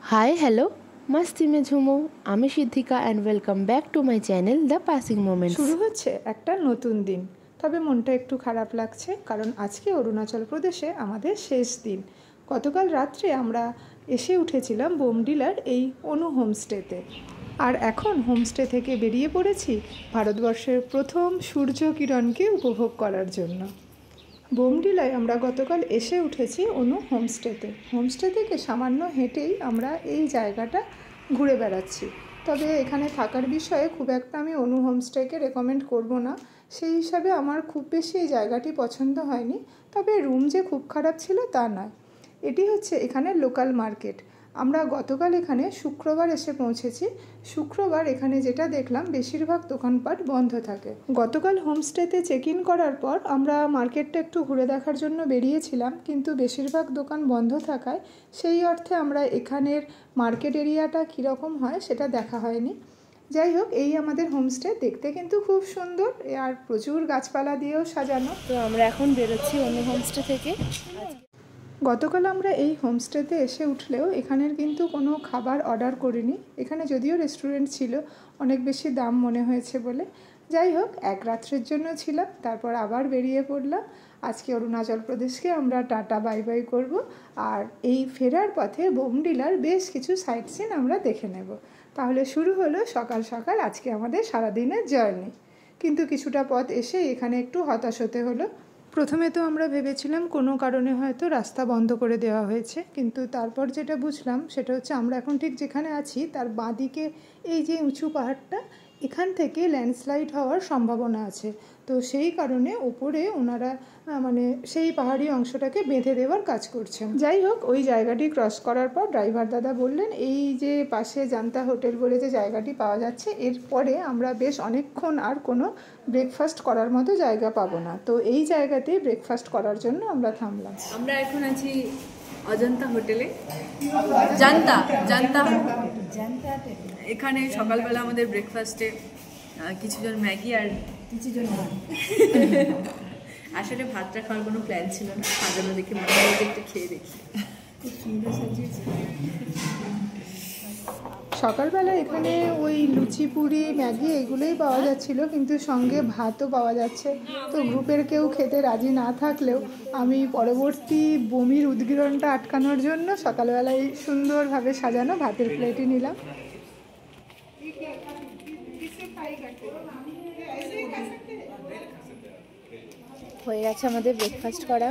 Hi hello मस्ती में झूमो আমি Siddhika and welcome back to my channel the passing moments. শুরু হচ্ছে একটা নতুন দিন, তবে মনটা একটু খারাপ লাগছে কারণ আজকে অরুণাচল প্রদেশে আমাদের শেষ দিন। গতকাল রাত্রে আমরা এসে উঠেছিলাম বোমডিলার এই অনু হোমস্টেতে, আর এখন হোমস্টে থেকে বেরিয়ে পড়েছি ভারতবর্ষের প্রথম সূর্য কিরণকে উপভোগ করার জন্য। বোমডিলায় আমরা গতকাল এসে উঠেছি অনু হোমস্টেতে। হোমস্টে থেকে সামান্য হেঁটেই আমরা এই জায়গাটা ঘুরে বেড়াচ্ছি। তবে এখানে থাকার বিষয়ে খুব একটা আমি অনু হোমস্টেকে রেকমেন্ড করব না, সেই হিসাবে আমার খুব বেশি এই জায়গাটি পছন্দ হয়নি। তবে রুম যে খুব খারাপ ছিল তা নয়। এটি হচ্ছে এখানে লোকাল মার্কেট। আমরা গতকাল এখানে শুক্রবার এসে পৌঁছেছি। শুক্রবার এখানে যেটা দেখলাম বেশিরভাগ দোকানপাট বন্ধ থাকে। গতকাল হোমস্টেতে চেক ইন করার পর আমরা মার্কেটটা একটু ঘুরে দেখার জন্য বেরিয়েছিলাম, কিন্তু বেশিরভাগ দোকান বন্ধ থাকায় সেই অর্থে আমরা এখানের মার্কেট এরিয়াটা কীরকম হয় সেটা দেখা হয়নি। যাই হোক, এই আমাদের হোমস্টে, দেখতে কিন্তু খুব সুন্দর আর প্রচুর গাছপালা দিয়েও সাজানো। তো আমরা এখন বেরোচ্ছি অন্য হোমস্টে থেকে। গতকাল আমরা এই হোমস্টেতে এসে উঠলেও এখানের কিন্তু কোনো খাবার অর্ডার করিনি। এখানে যদিও রেস্টুরেন্ট ছিল, অনেক বেশি দাম মনে হয়েছে বলে। যাই হোক, এক রাত্রের জন্য ছিলাম, তারপর আবার বেরিয়ে পড়লাম। আজকে অরুণাচল প্রদেশকে আমরা টাটা বাই বাই করব, আর এই ফেরার পথে বোমডিলার বেশ কিছু সাইট সিন আমরা দেখে নেব। তাহলে শুরু হলো সকাল সকাল আজকে আমাদের সারাদিনের জার্নি। কিন্তু কিছুটা পথ এসে এখানে একটু হতাশ হতে হলো। প্রথমে তো আমরা ভেবেছিলাম কোনো কারণে হয়তো রাস্তা বন্ধ করে দেওয়া হয়েছে, কিন্তু তারপর যেটা বুঝলাম সেটা হচ্ছে আমরা এখন ঠিক যেখানে আছি তার বাঁদিকে এই যে উঁচু পাহাড়টা, এখান থেকে ল্যান্ডস্লাইড হওয়ার সম্ভাবনা আছে। তো সেই কারণে ওপরে ওনারা সেই পাহাড়ি অংশটাকে বেঁধে দেওয়ার কাজ করছেন। যাই হোক, ওই জায়গাটি ক্রস করার পর ড্রাইভার দাদা বললেন এই যে পাশে জান্তা হোটেল বলে যে জায়গাটি পাওয়া যাচ্ছে, এরপরে আমরা বেশ অনেকক্ষণ আর কোনো ব্রেকফাস্ট করার মতো জায়গা পাবো না। তো এই জায়গাতে ব্রেকফাস্ট করার জন্য আমরা থামলাম। আমরা এখন আছি অজন্তা হোটেলে, জান্তা জান্তা এখানে সকালবেলা আমাদের ব্রেকফাস্টে কিছুজন ম্যাগি আর কিছুজন আসলে ভাতটা খাওয়ার কোনো প্ল্যান ছিল না, সাজানো দেখে মনে হয় একটু খেয়ে দেখি। খুব সুন্দর সাজিয়েছে। সকালবেলা এখানে ওই লুচি পুরি ম্যাগি এগুলোই পাওয়া যাচ্ছিল, কিন্তু সঙ্গে ভাতও পাওয়া যাচ্ছে। তো গ্রুপের কেউ খেতে রাজি না থাকলেও আমি পরবর্তী বমির উদ্গীরণটা আটকানোর জন্য সকালবেলায় সুন্দরভাবে সাজানো ভাতের প্লেটই নিলাম। হয়ে গেছে আমাদের ব্রেকফাস্ট করা,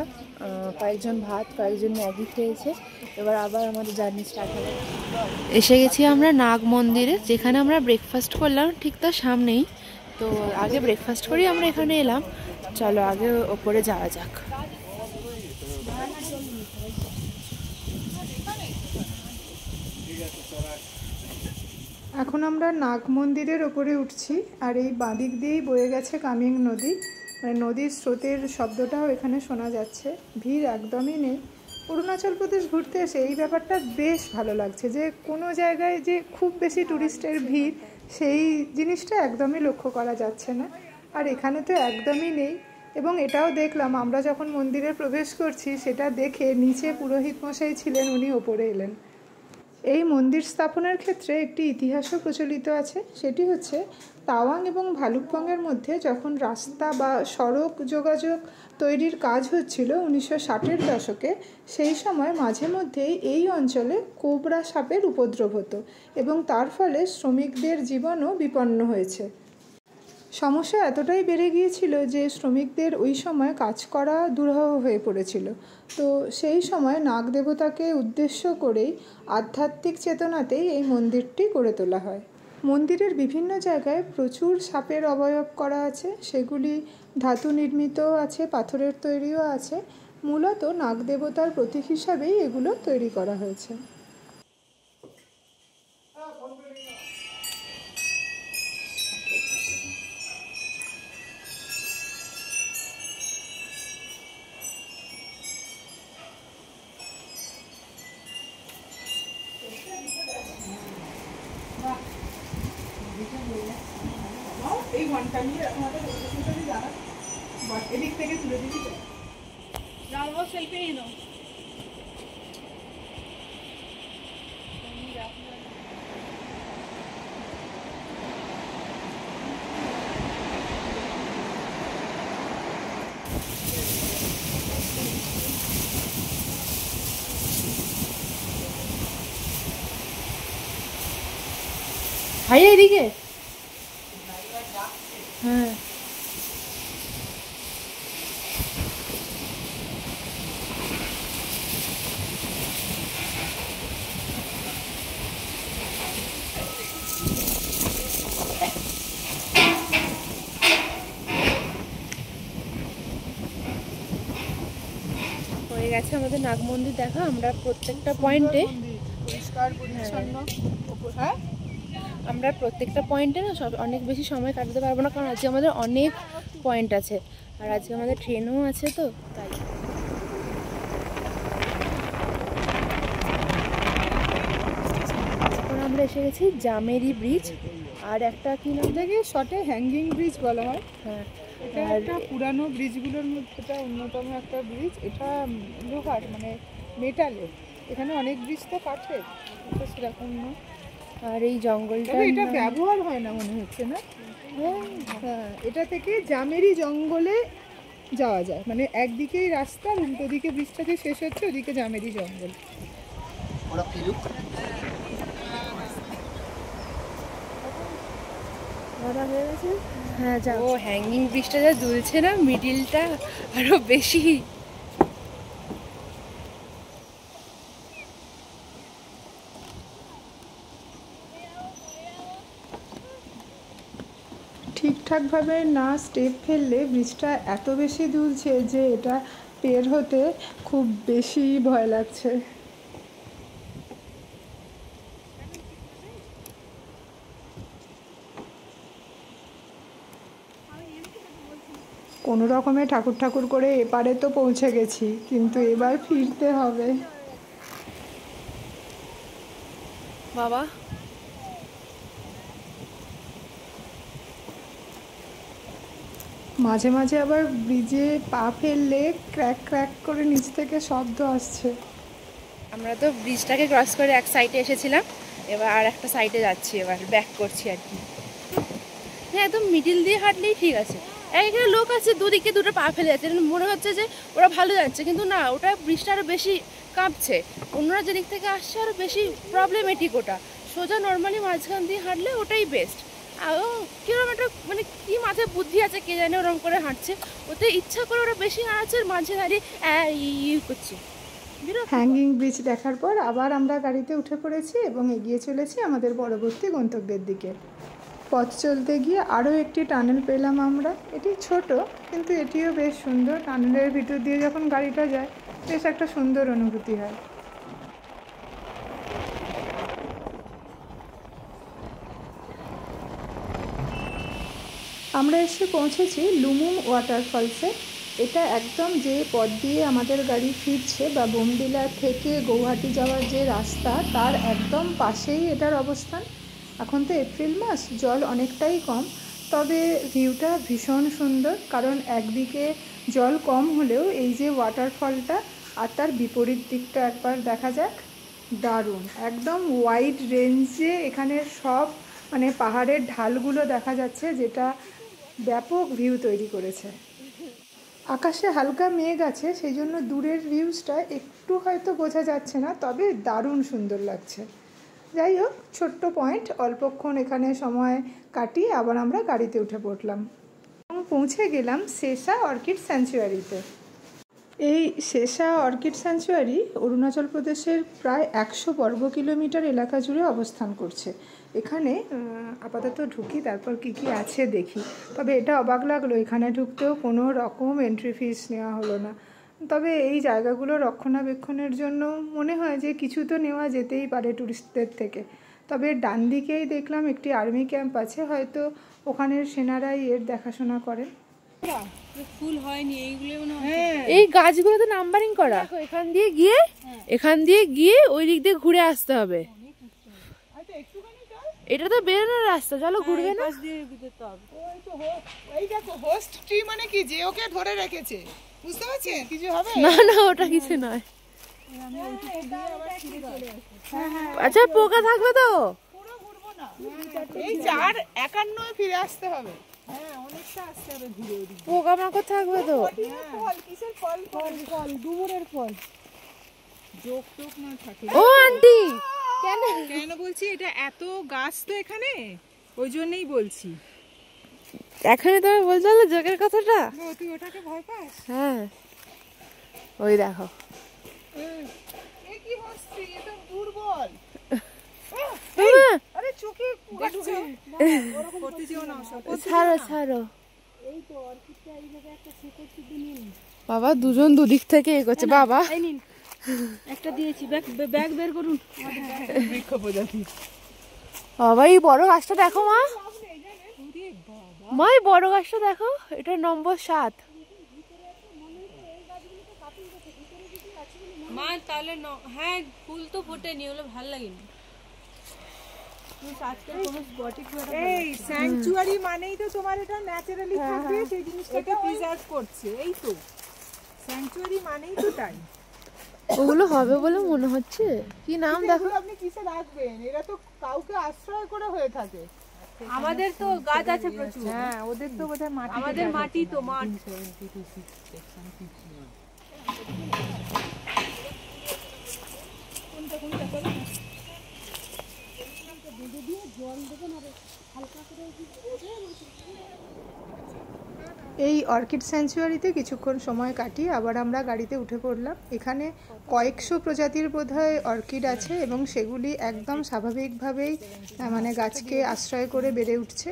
কয়েকজন ভাত কয়েকজন ম্যাগি খেয়েছে। এবার আবার আমাদের জার্নি স্টার্ট হবে। এসে গেছি আমরা নাগ মন্দিরে, যেখানে আমরা ব্রেকফাস্ট করলাম ঠিক তার সামনেই। তো আগে ব্রেকফাস্ট করি আমরা এখানে এলাম, চলো আগে ওপরে যাওয়া যাক। এখন আমরা নাগ মন্দিরের ওপরে উঠছি, আর এই বাঁদিক দিয়েই বয়ে গেছে কামিং নদী। নদীর স্রোতের শব্দটাও এখানে শোনা যাচ্ছে। ভিড় একদমই নেই। অরুণাচল প্রদেশ ঘুরতে এসে এই ব্যাপারটা বেশ ভালো লাগছে যে কোনো জায়গায় যে খুব বেশি ট্যুরিস্টের ভিড় সেই জিনিসটা একদমই লক্ষ্য করা যাচ্ছে না, আর এখানে তো একদমই নেই। এবং এটাও দেখলাম আমরা যখন মন্দিরে প্রবেশ করছি সেটা দেখে নিচে পুরোহিত মশাই ছিলেন, উনি ওপরে এলেন। এই মন্দির স্থাপনের ক্ষেত্রে একটি ইতিহাসও প্রচলিত আছে। সেটি হচ্ছে তাওয়াং এবং ভালুকপংয়ের মধ্যে যখন রাস্তা বা সড়ক যোগাযোগ তৈরির কাজ হচ্ছিল 1960-এর দশকে, সেই সময় মাঝে মধ্যেই এই অঞ্চলে কোবরা সাপের উপদ্রব হতো এবং তার ফলে শ্রমিকদের জীবনও বিপন্ন হয়েছে। সমস্যা এতটাই বেড়ে গিয়েছিল যে শ্রমিকদের ওই সময় কাজ করা দুরূহ হয়ে পড়েছিল। তো সেই সময় নাগ দেবতাকে উদ্দেশ্য করেই আধ্যাত্মিক চেতনাতেই এই মন্দিরটি গড়ে তোলা হয়। মন্দিরের বিভিন্ন জায়গায় প্রচুর সাপের অবয়ব করা আছে, সেগুলি ধাতু নির্মিতও আছে, পাথরের তৈরিও আছে। মূলত নাগ দেবতার প্রতীক হিসাবেই এগুলো তৈরি করা হয়েছে। এই ঘন্টা নিয়ে আমাদের এদিক থেকে তুলে দিবি তো সেলফি নিয়ে নাও। ভাইয়া এদিকে। হ্যাঁ হয়ে গেছে আমাদের নাগ মন্দির দেখা। আমরা প্রত্যেকটা পয়েন্টে পরিষ্কার পরিচ্ছন্ন। হ্যাঁ আমরা প্রত্যেকটা পয়েন্টে না সব অনেক বেশি সময় কাটাতে পারবো না, কারণ আজকে আমাদের অনেক পয়েন্ট আছে আর আজকে আমাদের ট্রেনও আছে, তো তাই। এখন আমরা এসে গেছি জামেরি ব্রিজ, আর একটা কি নাম থেকে শর্টে হ্যাঙ্গিং ব্রিজ বলা হয়। হ্যাঁ এটা একটা পুরানো ব্রিজগুলোর মধ্যে এটা অন্যতম একটা ব্রিজ। এটা লোহার মানে মেটালের। এখানে অনেক ব্রিজ তো কাঠের, এটা সেরকম না। আর এই জঙ্গলটা এটা ব্যবহার হয় না মনে হচ্ছে না। হ্যাঁ এটা থেকে জামেরি জঙ্গলে যাওয়া যায়, মানে একদিকেই রাস্তা, উল্টো দিকে ব্রিজটাকে শেষ হচ্ছে, ওদিকে জামেরি জঙ্গল। হ্যাঁ ও হ্যাঙ্গিং ব্রিজটা যা দুলছে না, মিডিলটা আরো বেশি। ঠিকঠাকভাবে না স্টেপ ফেললে ব্রিজটা এত বেশি দুলছে যে এটা পের হতে খুব বেশি ভয় লাগছে। কোনো রকমে ঠাকুর ঠাকুর করে এপারে তো পৌঁছে গেছি, কিন্তু এবার ফিরতে হবে। বাবা মাঝে মাঝে আবার ব্রিজে পা ফেললে ক্র্যাক ক্র্যাক করে নিচ থেকে শব্দ আসছে। আমরা তো ব্রিজটাকে ক্রস করে এক সাইডে এসেছিলাম, এবার আর একটা সাইডে যাচ্ছি, এবার ব্যাক করছি আর কি। হ্যাঁ একদম মিডিল দিয়ে হাঁটলেই ঠিক আছে। এখানে লোক আছে দুদিকে দুটো পা ফেলে যাচ্ছে, মনে হচ্ছে যে ওরা ভালো যাচ্ছে, কিন্তু না, ওটা ব্রিজটা আরও বেশি কাঁপছে। অন্যরা যেদিক থেকে আসছে আরও বেশি প্রবলেমেটিক। ওটা সোজা নর্মালি মাঝখান দিয়ে হাঁটলে ওটাই বেস্ট। কিরকম একটা মানে কি মাথায় বুদ্ধি আছে কে জানে, ওরকম করে হাঁটছে। ওতে ইচ্ছা করে ওরা বেশি হাঁটছে, মাঝে দাঁড়িয়ে করছে। হ্যাঙ্গিং ব্রিজ দেখার পর আবার আমরা গাড়িতে উঠে পড়েছি এবং এগিয়ে চলেছি আমাদের পরবর্তী গন্তব্যের দিকে। পথ চলতে গিয়ে আরও একটি টানেল পেলাম আমরা। এটি ছোট কিন্তু এটিও বেশ সুন্দর। টানেলের ভিতর দিয়ে যখন গাড়িটা যায় বেশ একটা সুন্দর অনুভূতি হয়। আমরা এসে পৌঁছেছি লুমুং ওয়াটারফলসে। এটা একদম যে পথ দিয়ে আমাদের গাড়ি ফিরছে বা বোমডিলা থেকে গৌহাটি যাওয়ার যে রাস্তা তার একদম পাশেই এটার অবস্থান। এখন তো এপ্রিল মাস, জল অনেকটাই কম, তবে ভিউটা ভীষণ সুন্দর, কারণ একদিকে জল কম হলেও এই যে ওয়াটারফলটা আর তার বিপরীত দিকটা একবার দেখা যাক, দারুণ। একদম ওয়াইড রেঞ্জে এখানে সব মানে পাহাড়ের ঢালগুলো দেখা যাচ্ছে, যেটা ব্যাপক ভিউ তৈরি করেছে। আকাশে হালকা মেঘ আছে, সেই জন্য দূরের ভিউজটা একটু হয়তো বোঝা যাচ্ছে না, তবে দারুণ সুন্দর লাগছে। যাই হোক, ছোট্ট পয়েন্ট, অল্পক্ষণ এখানে সময় কাটিয়ে আবার আমরা গাড়িতে উঠে পড়লাম এবং পৌঁছে গেলাম শেষা অর্কিড স্যাংচুয়ারিতে। এই শেষা অর্কিড স্যাংচুয়ারি অরুণাচল প্রদেশের প্রায় 100 বর্গ কিলোমিটার এলাকা জুড়ে অবস্থান করছে। এখানে আপাতত ঢুকি, তারপর কি কি আছে দেখি। তবে এটা অবাক লাগলো, এখানে ঢুকতেও কোনো রকম এন্ট্রি ফিস নেওয়া হলো না। তবে এই জায়গাগুলো রক্ষণাবেক্ষণের জন্য মনে হয় যে কিছু তো নেওয়া যেতেই পারে টুরিস্টদের থেকে। তবে ডান দিকেই দেখলাম একটি আর্মি ক্যাম্প আছে, হয়তো ওখানের সেনারাই এর দেখাশোনা করেন। ফুল হয়নি এইগুলো মনে হয়। এই গাছগুলোতে নাম্বারিং করা। এখান দিয়ে গিয়ে ওই দিক দিয়ে ঘুরে আসতে হবে। এটা তো বেরোনোর রাস্তা, চলো ঘুরবে না। এই দেখো হোস্ট ট্রি মানে কি, যে ওকে ধরে রেখেছে, বুঝতে পারছেন? কিছু হবে না না, ওটা কিছু নয়। আচ্ছা পোকা থাকবে তো, পুরো ঘুরবো না, এই 4:51 ফিরে আসতে হবে। হ্যাঁ অনেকটা আসতে হবে ঘুরে। পোকা মাকড় থাকবে তো। ফল কিসের ফল? ফল ডুমুরের ফল। জোক টোক না থাকে। ও আন্টি, কেন বলছি, এটা এত গাছ তো এখানে, ওই জন্যই বলছি। এখানে তুমি বলতে পারলে জোকের কথাটা? তুই ওটাকে ভয় পাস? হ্যাঁ, ওই দেখো। এ কি হচ্ছে, এ তো দুর্বল। আরে চোখে ঢুকে করতে যেও না, ছাড়ো ছাড়ো। বাবা দুজন দুদিক থেকে এগোচ্ছে। বাবা একটা দিয়েছি, ব্যাগ বের করুন। বৃক্ষ প্রজাতি। বাবা এই বড় গাছটা দেখো মা, মা এই বড় গাছটা দেখো, এটা নম্বর 7। মা তাহলে হ্যাঁ, ফুল তো ফোটেনি, ওগুলো ভালো লাগেনি। এই স্যাংচুয়ারি মানেই তো তোমার এটা ন্যাচারালি থাকবে, সেই জিনিসটাকে প্রিজার্ভ করছে, এই তো স্যাংচুয়ারি মানেই তো তাই। ওগুলো হবে বলে মনে হচ্ছে। কি নাম দেখো? আপনি কিসে রাখবেন? এরা তো কাউকে আশ্রয় করে হয়ে থাকে। আমাদের তো গাছ আছে প্রচুর। হ্যাঁ, ওদের তো বোধহয় মাটি, আমাদের মাটি তো মাঠ। এই অর্কিড স্যাংচুয়ারিতে কিছুক্ষণ সময় কাটিয়ে আবার আমরা গাড়িতে উঠে পড়লাম। এখানে কয়েকশো প্রজাতির বোধহয় অর্কিড আছে এবং সেগুলি একদম স্বাভাবিকভাবেই মানে গাছকে আশ্রয় করে বেড়ে উঠছে।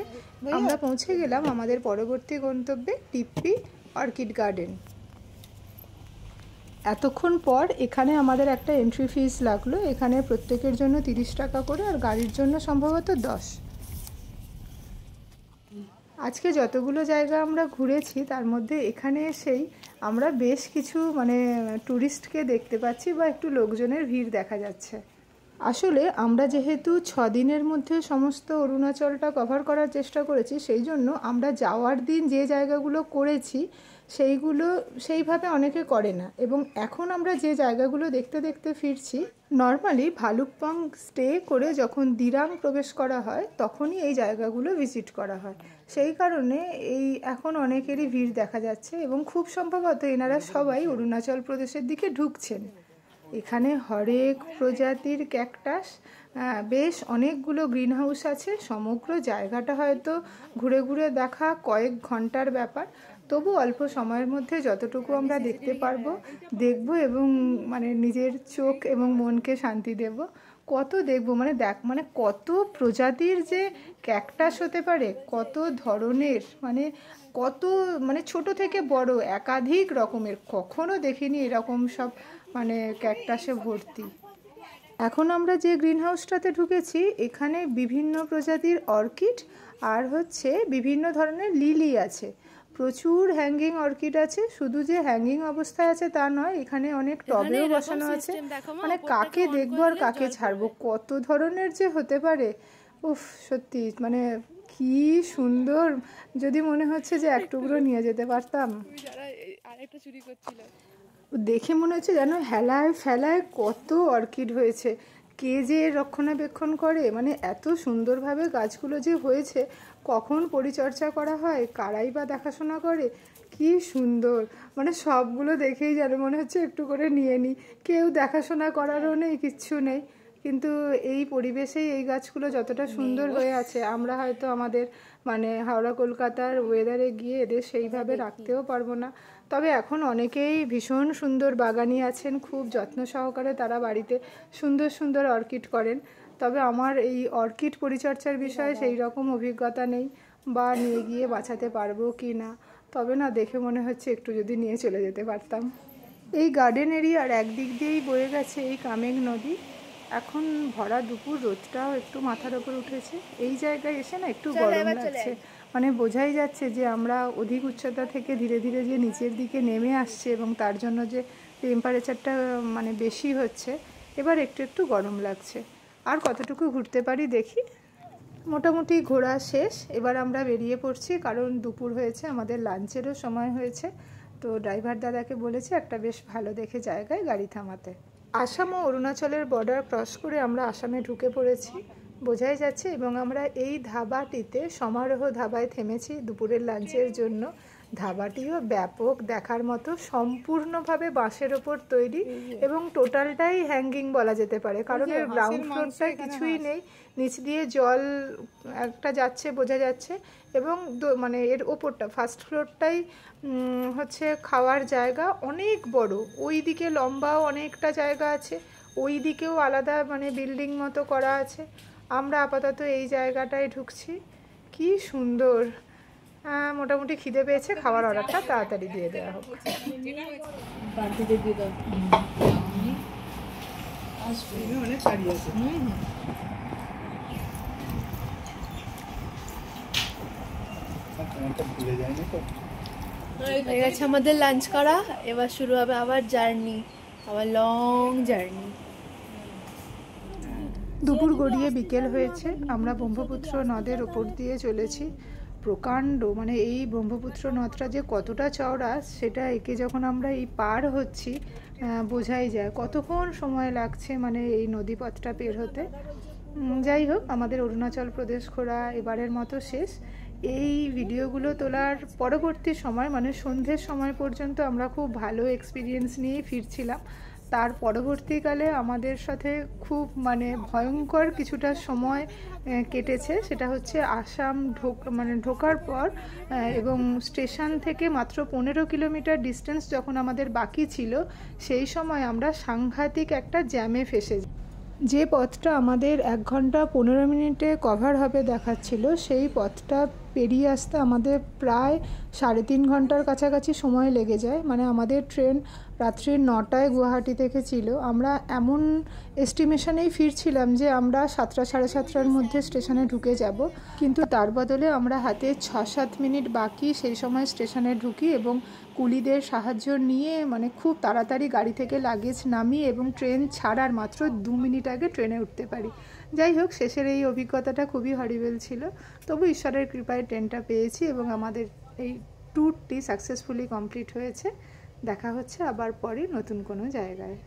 আমরা পৌঁছে গেলাম আমাদের পরবর্তী গন্তব্যে, টিপ্পি অর্কিড গার্ডেন। এতক্ষণ পর এখানে আমাদের একটা এন্ট্রি ফিস লাগলো। এখানে প্রত্যেকের জন্য 30 টাকা করে, আর গাড়ির জন্য সম্ভবত 10। আজকে যতগুলো জায়গা আমরা ঘুরেছি তার মধ্যে এখানে এসেই আমরা বেশ কিছু মানে ট্যুরিস্টকে দেখতে পাচ্ছি বা একটু লোকজনের ভিড় দেখা যাচ্ছে। আসলে আমরা যেহেতু 6 দিনের মধ্যে সমস্ত অরুণাচলটা কভার করার চেষ্টা করেছি, সেই জন্য আমরা যাওয়ার দিন যে জায়গাগুলো করেছি সেইগুলো সেইভাবে অনেকে করে না, এবং এখন আমরা যে জায়গাগুলো দেখতে দেখতে ফিরছি, নর্মালি ভালুকপং স্টে করে যখন দিরাং প্রবেশ করা হয় তখনই এই জায়গাগুলো ভিজিট করা হয়। সেই কারণে এই এখন অনেকেরই ভিড় দেখা যাচ্ছে এবং খুব সম্ভবত এনারা সবাই অরুণাচল প্রদেশের দিকে ঢুকছেন। এখানে হরেক প্রজাতির ক্যাকটাস, বেশ অনেকগুলো গ্রিন হাউস আছে। সমগ্র জায়গাটা হয়তো ঘুরে ঘুরে দেখা কয়েক ঘন্টার ব্যাপার, তবু অল্প সময়ের মধ্যে যতটুকু আমরা দেখতে পারবো দেখবো এবং মানে নিজের চোখ এবং মনকে শান্তি দেব। কত দেখবো, মানে মানে কত প্রজাতির যে ক্যাকটাস হতে পারে, কত ধরনের, মানে কত, মানে ছোট থেকে বড় একাধিক রকমের, কখনো দেখিনি এরকম সব মানে ক্যাকটাসে ভর্তি। এখন আমরা যে গ্রিন হাউসটাতে ঢুকেছি এখানে বিভিন্ন প্রজাতির অর্কিড আর হচ্ছে বিভিন্ন ধরনের লিলি আছে। প্রচুর হ্যাঙ্গিং অর্কিড আছে। শুধু যে হ্যাঙ্গিং অবস্থায় আছে তা নয়, এখানে অনেক টবেও বসানো আছে। মানে কাকে দেখবো আর কাকে ছাড়বো, কত ধরনের যে হতে পারে। উফ, সত্যি মানে কি সুন্দর, যদি মনে হচ্ছে যে এক টুকরো নিয়ে যেতে পারতাম। দেখে মনে হচ্ছে যেন হেলায় ফেলায় কত অর্কিড হয়েছে। কে যে রক্ষণাবেক্ষণ করে, মানে এত সুন্দরভাবে গাছগুলো যে হয়েছে, কখন পরিচর্যা করা হয়, কারাই বা দেখাশোনা করে, কি সুন্দর। মানে সবগুলো দেখেই যেন মনে হচ্ছে একটু করে নিয়ে নিই। কেউ দেখাশোনা করারও নেই, কিচ্ছু নেই, কিন্তু এই পরিবেশেই এই গাছগুলো যতটা সুন্দর হয়ে আছে, আমরা হয়তো আমাদের মানে হাওড়া কলকাতার ওয়েদারে গিয়ে এদের সেইভাবে রাখতেও পারবো না। তবে এখন অনেকেই ভীষণ সুন্দর বাগানি আছেন, খুব যত্ন সহকারে তারা বাড়িতে সুন্দর সুন্দর অর্কিড করেন। তবে আমার এই অর্কিড পরিচর্যার বিষয়ে সেই রকম অভিজ্ঞতা নেই, বা নিয়ে গিয়ে বাঁচাতে পারবো কি না। তবে না, দেখে মনে হচ্ছে একটু যদি নিয়ে চলে যেতে পারতাম। এই গার্ডেন এরিয়ার একদিক দিয়েই বয়ে গেছে এই কামেং নদী। এখন ভরা দুপুর, রোদটাও একটু মাথার ওপর উঠেছে। এই জায়গায় এসে না একটু গরম লাগছে, মানে বোঝাই যাচ্ছে যে আমরা অধিক উচ্চতা থেকে ধীরে ধীরে যে নিচের দিকে নেমে আসছে এবং তার জন্য যে টেম্পারেচারটা মানে বেশি হচ্ছে, এবার একটু একটু গরম লাগছে। আর কতটুকু ঘুরতে পারি দেখি। মোটামুটি ঘোরা শেষ, এবার আমরা বেরিয়ে পড়ছি, কারণ দুপুর হয়েছে, আমাদের লাঞ্চেরও সময় হয়েছে। তো ড্রাইভার দাদাকে বলেছি একটা বেশ ভালো দেখে জায়গায় গাড়ি থামাতে। আসাম ও অরুণাচলের বর্ডার ক্রস করে আমরা আসামে ঢুকে পড়েছি, বোঝাই যাচ্ছে। এবং আমরা এই ধাবাটিতে, সমারোহ ধাবায় থেমেছি দুপুরের লাঞ্চের জন্য। ধাবাটিও ব্যাপক, দেখার মতো, সম্পূর্ণভাবে বাঁশের ওপর তৈরি এবং টোটালটাই হ্যাঙ্গিং বলা যেতে পারে, কারণ এর গ্রাউন্ড ফ্লোরটা কিছুই নেই, নিচ দিয়ে জল একটা যাচ্ছে বোঝা যাচ্ছে, এবং মানে এর ওপরটা ফার্স্ট ফ্লোরটাই হচ্ছে খাওয়ার জায়গা, অনেক বড়, ওই দিকে লম্বাও অনেকটা জায়গা আছে, ওই দিকেও আলাদা মানে বিল্ডিং মতো করা আছে। আমরা আপাতত এই জায়গাটায় ঢুকছি। কি সুন্দর, মোটামুটি খিদে পেয়েছে, খাওয়ার অর্ডারটা তাড়াতাড়ি দিয়ে দেওয়া হোক। বাড়িতে দিয়ে দাও, অনেক শাড়ি আছে। হয়ে গেছে আমাদের লাঞ্চ করা, এবার শুরু হবে আবার জার্নি, আবার লং জার্নি। দুপুর গড়িয়ে বিকেল হয়েছে, আমরা ব্রহ্মপুত্র নদের ওপর দিয়ে চলেছি। প্রকাণ্ড, মানে এই ব্রহ্মপুত্র নদটা যে কতটা চওড়া সেটা একে যখন আমরা এই পার হচ্ছি বোঝাই যায় কতক্ষণ সময় লাগছে মানে এই নদীপথটা পের হতে। যাই হোক, আমাদের অরুণাচল প্রদেশ ঘোরা এবারের মতো শেষ। এই ভিডিওগুলো তোলার পরবর্তী সময় মানে সন্ধ্যের সময় পর্যন্ত আমরা খুব ভালো এক্সপিরিয়েন্স নিয়েই ফিরছিলাম। তার পরবর্তীকালে আমাদের সাথে খুব মানে ভয়ঙ্কর কিছুটা সময় কেটেছে, সেটা হচ্ছে আসাম ঢোকার পর এবং স্টেশন থেকে মাত্র 15 কিলোমিটার ডিস্টেন্স যখন আমাদের বাকি ছিল, সেই সময় আমরা সাংঘাতিক একটা জ্যামে ফেসে যাই। যে পথটা আমাদের 1 ঘন্টা 15 মিনিটে কভার হবে দেখাচ্ছিল, সেই পথটা পেরিয়ে আসতে আমাদের প্রায় 3.5 ঘন্টার কাছাকাছি সময় লেগে যায়। মানে আমাদের ট্রেন রাত্রি 9টায় গুয়াহাটি থেকে ছিল, আমরা এমন এস্টিমেশনেই ফিরছিলাম যে আমরা 7টা সাড়ে 7টার মধ্যে স্টেশনে ঢুকে যাব, কিন্তু তার বদলে আমরা হাতে 6-7 মিনিট বাকি সেই সময় স্টেশনে ঢুকি এবং কুলিদের সাহায্য নিয়ে মানে খুব তাড়াতাড়ি গাড়ি থেকে লাগেজ নামিয়ে এবং ট্রেন ছাড়ার মাত্র 2 মিনিট আগে ট্রেনে উঠতে পারি। যাই হোক, শেষের এই অভিজ্ঞতাটা খুবই হরিবেল ছিল, তবু ঈশ্বরের কৃপায় ট্রেনটা পেয়েছি এবং আমাদের এই ট্যুরটি সাকসেসফুলি কমপ্লিট হয়েছে। দেখা হচ্ছে আবার পরে নতুন কোনো জায়গায়।